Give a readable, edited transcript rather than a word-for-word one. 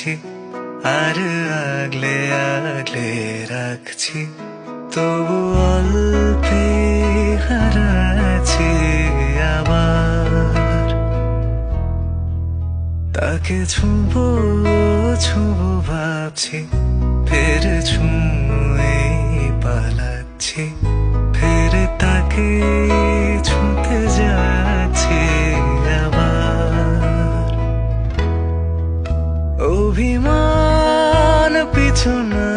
যাচ্ছি আর আগলে আগলে রাখছি, তবু অল্পে হারাচ্ছি আবার। তাকে ছুঁবো ছুঁবো ভাবছি, ফের ছুঁয়ে পালাচ্ছি, ফের তাকে ছুঁতে যাচ্ছি আবার। অভিমান পিছু না